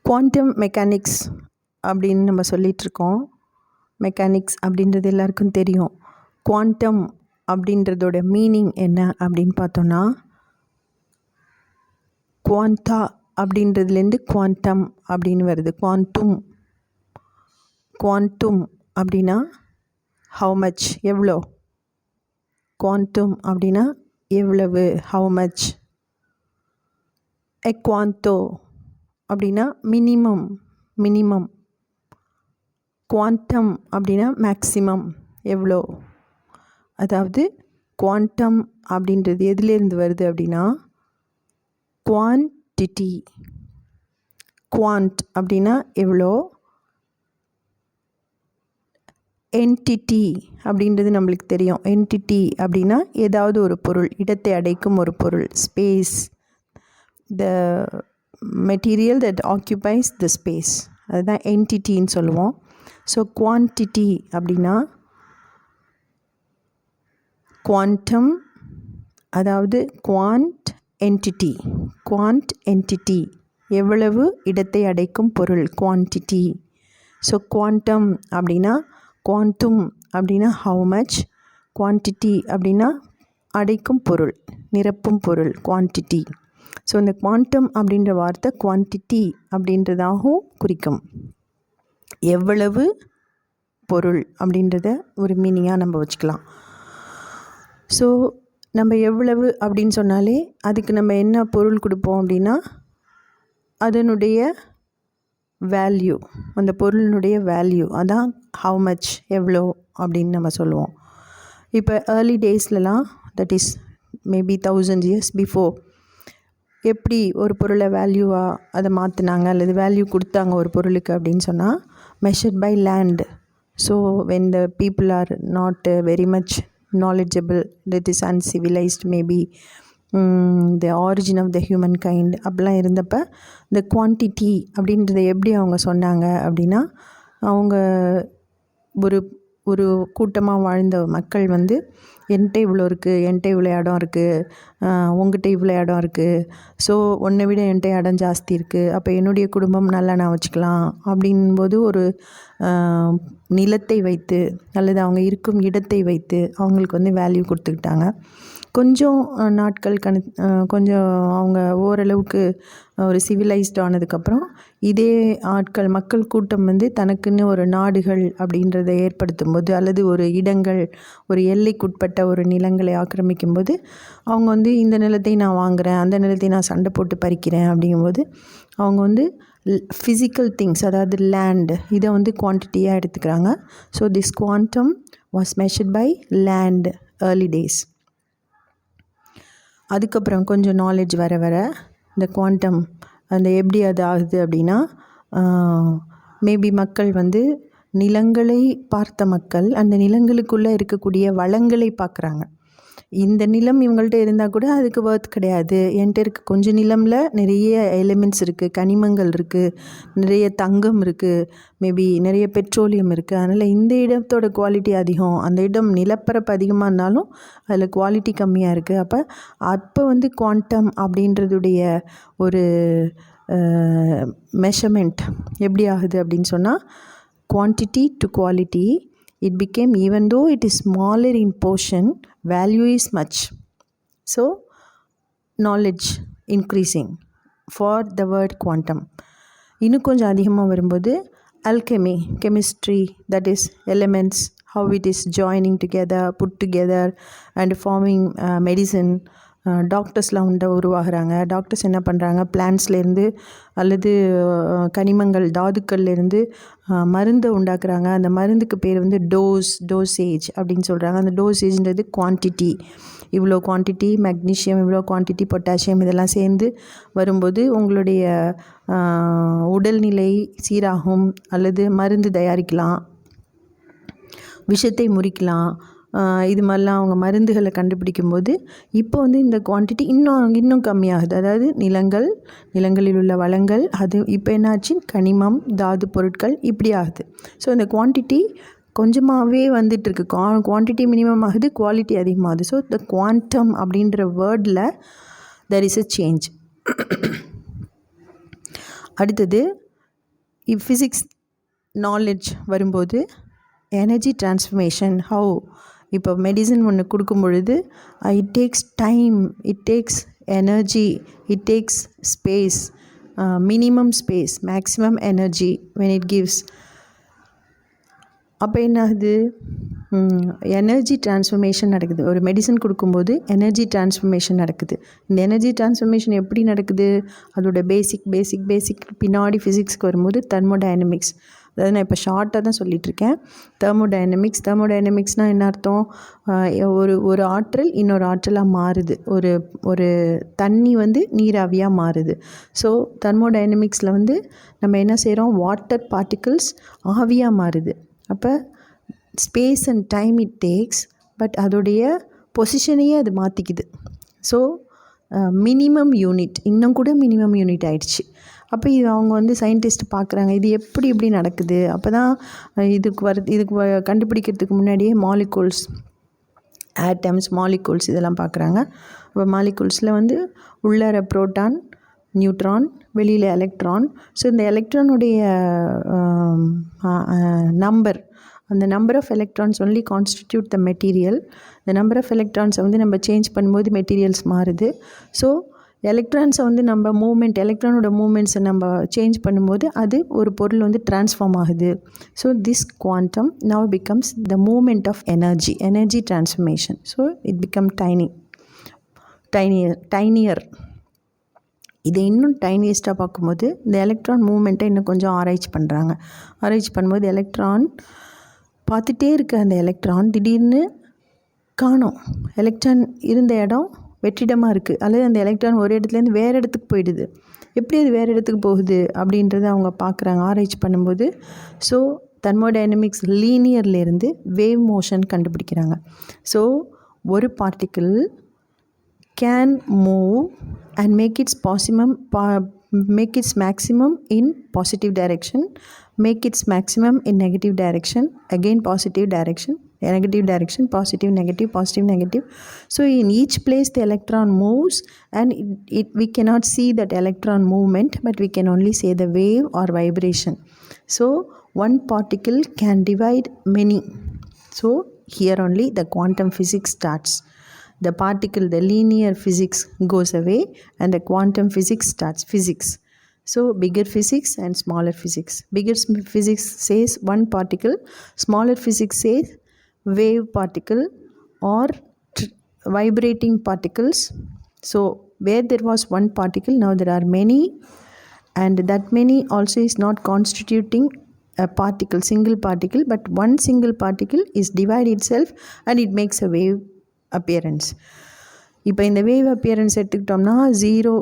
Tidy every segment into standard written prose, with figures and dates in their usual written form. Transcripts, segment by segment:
Quantum mechanics அப்படின்னு நம்ம சொல்லிகிட்ருக்கோம். Mechanics அப்படின்றது எல்லாருக்கும் தெரியும். குவாண்டம் அப்படின்றதோட மீனிங் என்ன அப்படின்னு பார்த்தோன்னா, குவாண்டா அப்படின்றதுலேருந்து குவாண்டம் அப்படின்னு வருது. குவாண்டம் அப்படின்னா ஹவு மச், எவ்வளோ. குவாண்டம் அப்படின்னா எவ்வளவு, ஹவு மச். குவாண்டோ அப்படின்னா மினிமம். குவாண்டம் அப்படின்னா மேக்ஸிமம், எவ்வளோ. அதாவது குவாண்டம் அப்படின்றது எதுலேருந்து வருது அப்படின்னா குவான்டிட்டி. குவாண்ட் அப்படின்னா எவ்வளோ, என்டிட்டி அப்படின்றது நம்மளுக்கு தெரியும். என்டிட்டி அப்படின்னா ஏதாவது ஒரு பொருள், இடத்தை அடைக்கும் ஒரு பொருள். Space, the material that occupies the space, அதுதான் என்டிட்டின்னு சொல்லுவோம். ஸோ குவான்டிட்டி அப்படின்னா குவாண்டம், அதாவது குவாண்ட் என்டிட்டி, எவ்வளவு இடத்தை அடைக்கும் பொருள், குவான்டிட்டி. ஸோ குவாண்டம் அப்படின்னா, குவாண்டம் அப்படின்னா ஹவு மச், குவான்டிட்டி அப்படின்னா அடைக்கும் பொருள், நிரப்பும் பொருள், குவான்டிட்டி. ஸோ இந்த குவாண்டம் அப்படின்ற வார்த்தை குவான்டிட்டி அப்படின்றதாகவும் குறிக்கும். எவ்வளவு பொருள் அப்படின்றத ஒரு மீனிங்காக நம்ம வச்சுக்கலாம். ஸோ நம்ம எவ்வளவு அப்படின்னு சொன்னாலே அதுக்கு நம்ம என்ன பொருள் கொடுப்போம் அப்படின்னா அதனுடைய வேல்யூ, அந்த பொருளினுடைய வேல்யூ, அதான் ஹவு மச், எவ்வளோ அப்படின்னு நம்ம சொல்லுவோம். இப்போ ஏர்லி டேஸ்லலாம், that is maybe 1000 years before, எப்படி ஒரு பொருளை வேல்யூவாக அதை மாற்றினாங்க அல்லது வேல்யூ கொடுத்தாங்க ஒரு பொருளுக்கு அப்படின்னு சொன்னால் measured by land. So when the people are not very much knowledgeable, that is uncivilized, maybe the origin of the humankind அப்படிலாம் இருந்தப்போ இந்த குவான்டிட்டி அப்படின்றத எப்படி அவங்க சொன்னாங்க அப்படின்னா, அவங்க ஒரு கூட்டமாக வாழ்ந்த மக்கள் வந்து என்கிட்ட இவ்வளோ இருக்குது, என்கிட்ட இவ்வளோ இடம் இருக்குது, உங்கள்கிட்ட இவ்வளோ இடம் இருக்குது, ஸோ உன்னை விட என்கிட்ட இடம் ஜாஸ்தி இருக்குது, அப்போ என்னுடைய குடும்பம் நல்லா நான் வச்சுக்கலாம் அப்படின்போது ஒரு நிலத்தை வைத்து அல்லது அவங்க இருக்கும் இடத்தை வைத்து அவங்களுக்கு வந்து வேல்யூ கொடுத்துக்கிட்டாங்க. கொஞ்சம் நாட்கள் கொஞ்சம் அவங்க ஓரளவுக்கு ஒரு சிவிலைஸ்ட் ஆனதுக்கப்புறம் இதே மக்கள் கூட்டம் வந்து தனக்குன்னு ஒரு நாடுகள் அப்படின்றத ஏற்படுத்தும் போது அல்லது ஒரு இடங்கள், ஒரு எல்லைக்குட்பட்ட ஒரு நிலங்களை ஆக்கிரமிக்கும் போது அவங்க வந்து இந்த நிலத்தை நான் வாங்குகிறேன், அந்த நிலத்தை நான் சண்டை போட்டு பறிக்கிறேன் அப்படிங்கும்போது அவங்க வந்து ஃபிசிக்கல் திங்ஸ், அதாவது லேண்ட், இதை வந்து குவான்டிட்டியாக எடுத்துக்கிறாங்க. So this quantum was measured by land early days. அதுக்கப்புறம் கொஞ்சம் நாலேஜ் வர இந்த குவாண்டம் அந்த எப்படி அது ஆகுது அப்படின்னா, மேபி மக்கள் வந்து நிலங்களை பார்த்த மக்கள் அந்த நிலங்களுக்குள்ளே இருக்கக்கூடிய வளங்களை பார்க்குறாங்க. இந்த நிலம் இவங்கள்ட்ட இருந்தால் கூட அதுக்கு வர்த் கிடையாது, என்கிட்ட இருக்க கொஞ்சம் நிலமில் நிறைய எலிமெண்ட்ஸ் இருக்குது, கனிமங்கள் இருக்குது, நிறைய தங்கம் இருக்குது, மேபி நிறைய பெட்ரோலியம் இருக்குது, அதனால் இந்த இடத்தோட குவாலிட்டி அதிகம், அந்த இடம் நிலப்பரப்பு அதிகமாக இருந்தாலும் அதில் குவாலிட்டி கம்மியாக இருக்குது. அப்போ வந்து குவாண்டம் அப்படின்றதுடைய ஒரு மெஷர்மெண்ட் எப்படி ஆகுது அப்படின்னு சொன்னால், quantity to quality, it became, even though it is smaller in portion, value is much. So knowledge increasing for the word quantum. இன்னும் கொஞ்சம் அதிகமாக வரும்போது alchemy, chemistry, that is elements, how it is joining together, put together and forming medicine. டாக்டர்ஸ்லாம் உருவாகிறாங்க. Doctors என்ன பண்ணுறாங்க, பிளான்ட்ஸ்லேருந்து அல்லது கனிமங்கள், தாதுக்கள்லேருந்து மருந்தை உண்டாக்குறாங்க. அந்த மருந்துக்கு பேர் வந்து டோசேஜ் அப்படின்னு சொல்கிறாங்க. அந்த டோசேஜ்ன்றது குவான்டிட்டி, இவ்வளோ குவான்டிட்டி மெக்னீஷியம், இவ்வளோ குவான்டிட்டி பொட்டாசியம், இதெல்லாம் சேர்ந்து வரும்போது உங்களுடைய உடல்நிலை சீராகும் அல்லது மருந்து தயாரிக்கலாம், விஷத்தை முறிக்கலாம், இது மாதிரிலாம் அவங்க மருந்துகளை கண்டுபிடிக்கும்போது இப்போ வந்து இந்த குவான்டிட்டி இன்னும் கம்மியாகுது. அதாவது நிலங்களில் உள்ள வளங்கள், அது இப்போ என்னாச்சு, கனிமம், தாது பொருட்கள் இப்படி ஆகுது. ஸோ இந்த குவான்டிட்டி கொஞ்சமாகவே வந்துட்டுருக்கு, குவான்டிட்டி மினிமம் ஆகுது, குவாலிட்டி அதிகமாகுது. ஸோ இந்த குவாண்டம் அப்படின்ற வேர்டில் தெர் இஸ் எ சேஞ்ச். அடுத்தது ஃபிசிக்ஸ் நாலேஜ் வரும்போது எனர்ஜி டிரான்ஸ்ஃபர்மேஷன் ஹவு இப்போ மெடிசன் ஒன்று கொடுக்கும் பொழுது it takes time, it takes energy, it takes space, minimum space, maximum energy when it gives. அப்போ என்ன ஆகுது, எனர்ஜி டிரான்ஸ்ஃபர்மேஷன் நடக்குது. ஒரு மெடிசன் கொடுக்கும்போது எனர்ஜி டிரான்ஸ்ஃபர்மேஷன் நடக்குது. இந்த எனர்ஜி டிரான்ஸ்ஃபர்மேஷன் எப்படி நடக்குது, அதோட பேசிக் பின்னாடி ஃபிசிக்ஸ்க்கு வரும்போது தெர்மோடைனமிக்ஸ். அதாவது நான் இப்போ ஷார்ட்டாக தான் சொல்லிகிட்ருக்கேன். தெர்மோடைனமிக்ஸ்னால் என்ன அர்த்தம், ஒரு ஆற்றல் இன்னொரு ஆற்றலாக மாறுது. ஒரு தண்ணி நீராவியாக மாறுது. ஸோ தெர்மோடைனமிக்ஸில் நம்ம என்ன செய்கிறோம், வாட்டர் பார்ட்டிகிள்ஸ் ஆவியாக மாறுது. அப்போ space and time it takes, but அதோடைய பொசிஷனையே அது மாற்றிக்குது. ஸோ மினிமம் யூனிட், இன்னும் கூட மினிமம் யூனிட் ஆயிடுச்சு. அப்போ இது அவங்க சயின்டிஸ்ட் பார்க்குறாங்க, இது இப்படி நடக்குது. அப்போ தான் இதுக்கு கண்டுபிடிக்கிறதுக்கு முன்னாடியே மாலிகூல்ஸ், ஆட்டம்ஸ், மாலிகூல்ஸ் இதெல்லாம் பார்க்குறாங்க. இப்போ மாலிகூல்ஸில் உள்ளார புரோட்டான், நியூட்ரான், வெளியில் எலக்ட்ரான். ஸோ இந்த எலக்ட்ரானுடைய நம்பர், அந்த number of electrons only constitute the material. இந்த நம்பர் ஆஃப் எலக்ட்ரான்ஸை நம்ம சேஞ்ச் பண்ணும்போது மெட்டீரியல்ஸ் மாறுது. ஸோ எலக்ட்ரான்ஸை நம்ம எலக்ட்ரானோட மூமெண்ட்ஸை நம்ம சேஞ்ச் பண்ணும்போது அது ஒரு பொருள் ட்ரான்ஸ்ஃபார்ம் ஆகுது. So this quantum now becomes the moment of energy transformation. So it become tinier. இதை இன்னும் டைனியஸ்ட்டாக பார்க்கும்போது இந்த எலக்ட்ரான் மூமெண்ட்டை இன்னும் கொஞ்சம் ஆராய்ச்சி பண்ணும்போது எலக்ட்ரான் பார்த்துட்டே இருக்க அந்த எலக்ட்ரான் திடீர்னு காணோம். எலக்ட்ரான் இருந்த இடம் வெற்றிடமாக இருக்குது, அல்லது அந்த எலக்ட்ரான் ஒரு இடத்துலேருந்து வேறு இடத்துக்கு போயிடுது. எப்படி அது வேறு இடத்துக்கு போகுது அப்படின்றத அவங்க பார்க்குறாங்க, ஆராய்ச்சி பண்ணும்போது. ஸோ தெர்மோடைனமிக்ஸ் லீனியர்லேருந்து வேவ் மோஷன் கண்டுபிடிக்கிறாங்க. ஸோ ஒரு particle can move and make its maximum in positive direction, make its maximum in negative direction, again positive direction, positive, negative. So in each place the electron moves, and we cannot see that electron movement, but we can only say the wave or vibration. So one particle can divide many. So here only the quantum physics starts. The particle, the linear physics goes away and the quantum physics starts. So bigger physics and smaller physics. Bigger physics says one particle, smaller physics says wave particle or vibrating particles. So where there was one particle, now there are many, and that many also is not constituting a particle, single particle, but one single particle is divide itself and it makes a wave appearance. இப்போ இந்த wave appearance எடுத்துக்கிட்டோம்னா zero,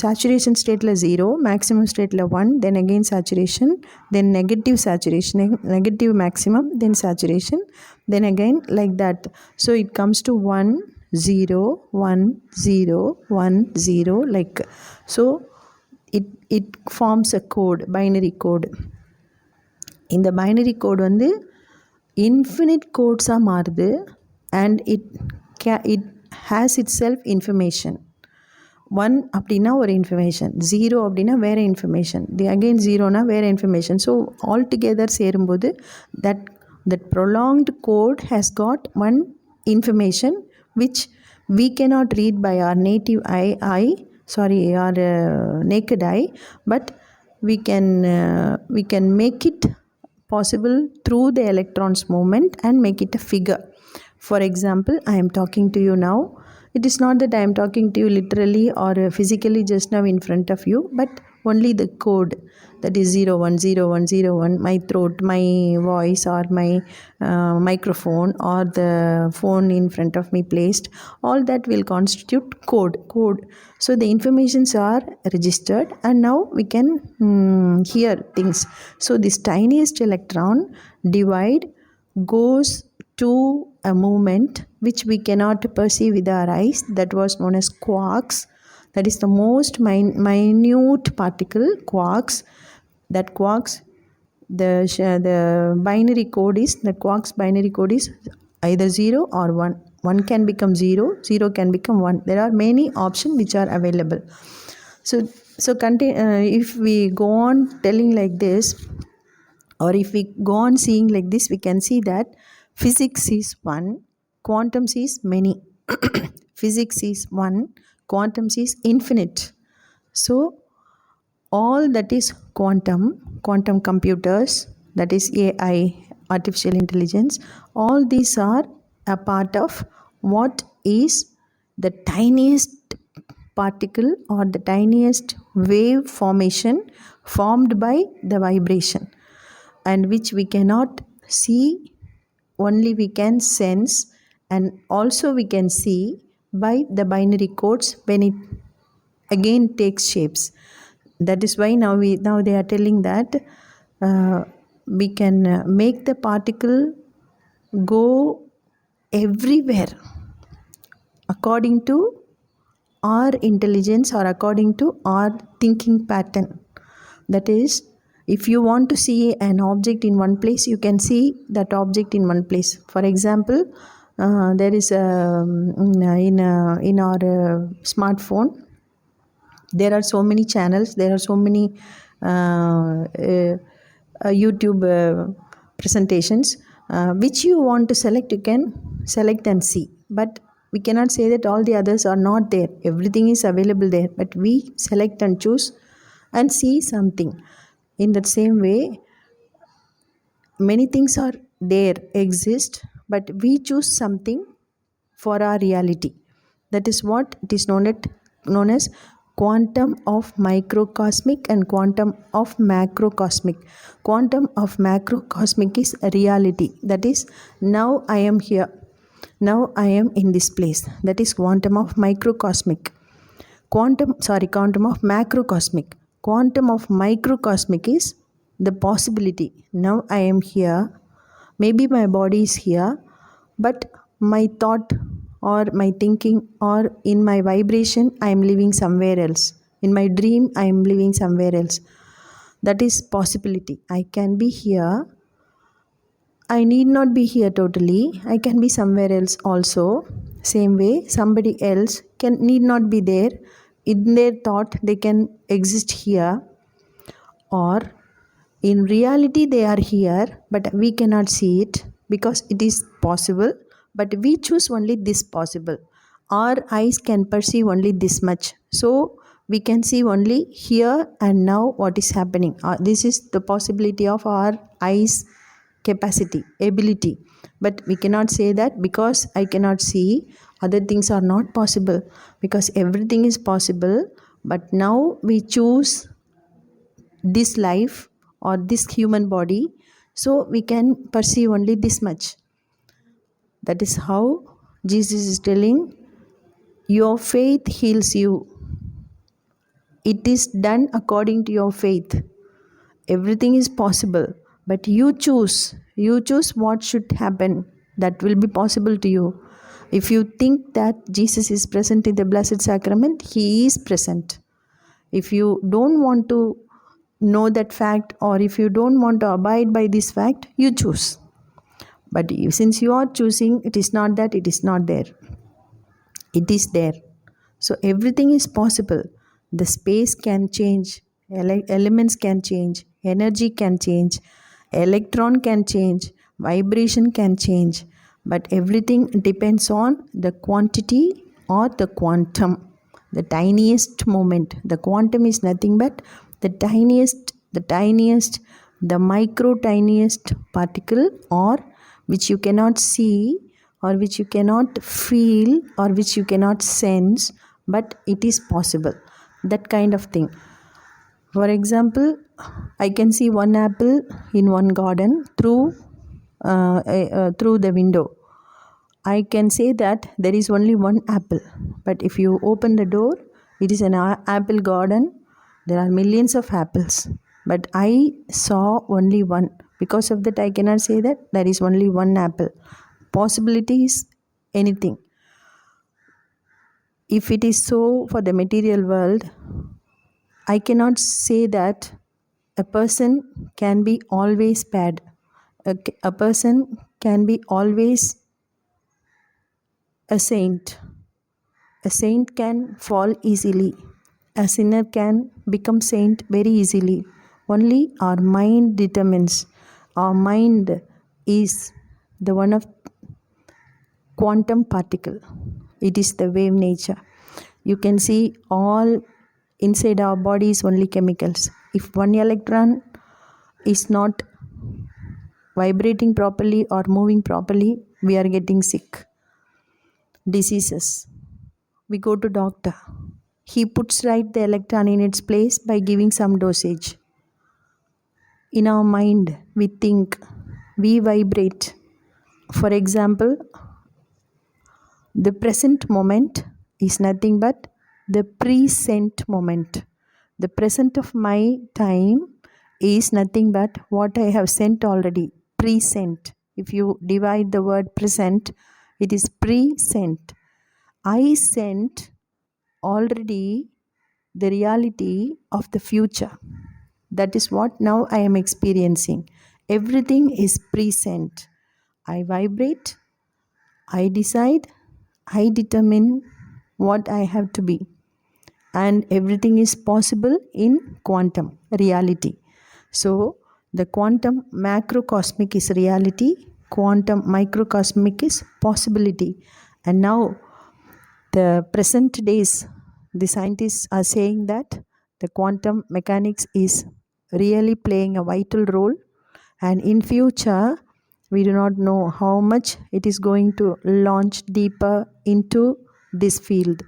saturation ஸ்டேட்டில் 0, maximum ஸ்டேட்டில் 1, then again saturation, then negative maximum, then saturation, then again like that. So it comes to 1 0 1 0 1 0 like. So it forms a code, binary code. இந்த binary code infinite கோட்ஸாக மாறுது. And it has itself information. 1 அப்படின்னா ஒரு information, 0 அப்படின்னா வேறு information, again 0னா வேறு information. So all together சேரும்போது that prolonged code has got one information which we cannot read by our naked eye, but we can make it possible through the electron's movement and make it a figure. For example, I am talking to you now. It is not that I am talking to you literally or physically just now in front of you, but only the code, that is 010101, my throat, my voice, or my microphone, or the phone in front of me placed, all that will constitute code. So the informations are registered and now we can hear things. So this tiniest electron goes to a movement which we cannot perceive with our eyes, that was known as quarks. That is the most minute particle, quarks. That quarks, the binary code is, the quarks binary code is either 0 or 1. 1 can become 0, 0 can become 1. There are many options which are available. If we go on telling like this, or if we go on seeing like this, we can see that physics is one, quantum is many. Physics is one, quantum is infinite. So all that is quantum computers, that is AI, artificial intelligence, all these are a part of what is the tiniest particle or the tiniest wave formation formed by the vibration, and which we cannot see, only we can sense, and also we can see by the binary codes when it again takes shapes. That is why now they are telling that we can make the particle go everywhere according to our intelligence or according to our thinking pattern. That is, if you want to see an object in one place, you can see that object in one place. For example, there is in our smartphone, there are so many channels, there are so many YouTube presentations, which you want to select, you can select and see. But we cannot say that all the others are not there. Everything is available there, but we select and choose and see something. In that same way, many things are there, exist, but we choose something for our reality. That is what it is known as quantum of microcosmic and quantum of macrocosmic. Quantum of macrocosmic is a reality. That is, now I am here. Now I am in this place. That is quantum of microcosmic. Quantum of macrocosmic. Quantum of microcosmic is the possibility. Now I am here. Maybe my body is here, but my thought or my thinking or in my vibration, I am living somewhere else. In my dream, I am living somewhere else. That is possibility. I can be here. I need not be here totally. I can be somewhere else also. Same way, somebody else need not be there. In their thought, they can exist here, or in reality they are here, but we cannot see it because it is possible, but we choose only this possible. Our eyes can perceive only this much, so we can see only here and now what is happening. This is the possibility of our eyes capacity, ability. But we cannot say that because I cannot see, other things are not possible, because everything is possible. But now we choose this life or this human body, so we can perceive only this much. That is how Jesus is telling, your faith heals you. It is done according to your faith. Everything is possible, but you choose what should happen. That will be possible to you. If you think that Jesus is present in the Blessed Sacrament, He is present. If you don't want to know that fact, or if you don't want to abide by this fact, you choose. But since you are choosing, it is not that it is not there. It is there. So everything is possible. The space can change, elements can change, energy can change, electron can change, vibration can change. But everything depends on the quantity or the quantum, the tiniest moment. The quantum is nothing but the tiniest, the micro tiniest particle, or which you cannot see, or which you cannot feel, or which you cannot sense, but it is possible. That kind of thing. For example, I can see one apple in one garden through the window. I can say that there is only one apple. But if you open the door, it is an apple garden. There are millions of apples. But I saw only one. Because of that, I cannot say that there is only one apple. Possibility is anything. If it is so for the material world, I cannot say that a person can be always bad. A person can be always a saint. A saint can fall easily. a sinner can become saint very easily. Only our mind determines. Our mind is the one of quantum particle. It is the wave nature. You can see all inside our body is only chemicals. If one electron is not vibrating properly or moving properly, we are getting sick. Diseases. We go to doctor. He puts right the electron in its place by giving some dosage. In our mind, we think, we vibrate. For example, the present moment is nothing but the present moment. The present of my time is nothing but what I have sent already. Present. If you divide the word present, it is present. I sent already the reality of the future. That is what now I am experiencing. Everything is present. I vibrate, I decide, I determine what I have to be. And everything is possible in quantum reality. So, the quantum macrocosmic is reality, quantum microcosmic is possibility. And now, the present days, the scientists are saying that the quantum mechanics is really playing a vital role, and in future we do not know how much it is going to launch deeper into this field.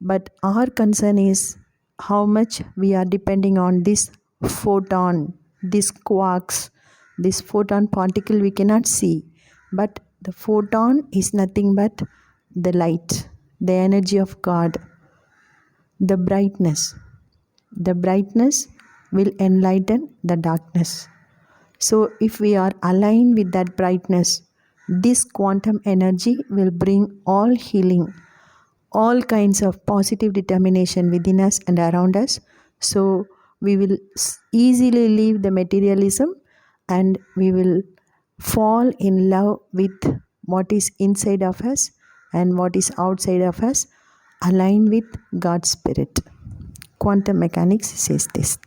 But our concern is how much we are depending on this photon, this quarks, this photon particle we cannot see. But the photon is nothing but the light, the energy of God, the brightness. The brightness will enlighten the darkness. So, if we are aligned with that brightness, this quantum energy will bring all healing, all kinds of positive determination within us and around us. So, we will easily leave the materialism and we will fall in love with what is inside of us and what is outside of us, aligned with God's Spirit. Quantum mechanics says this.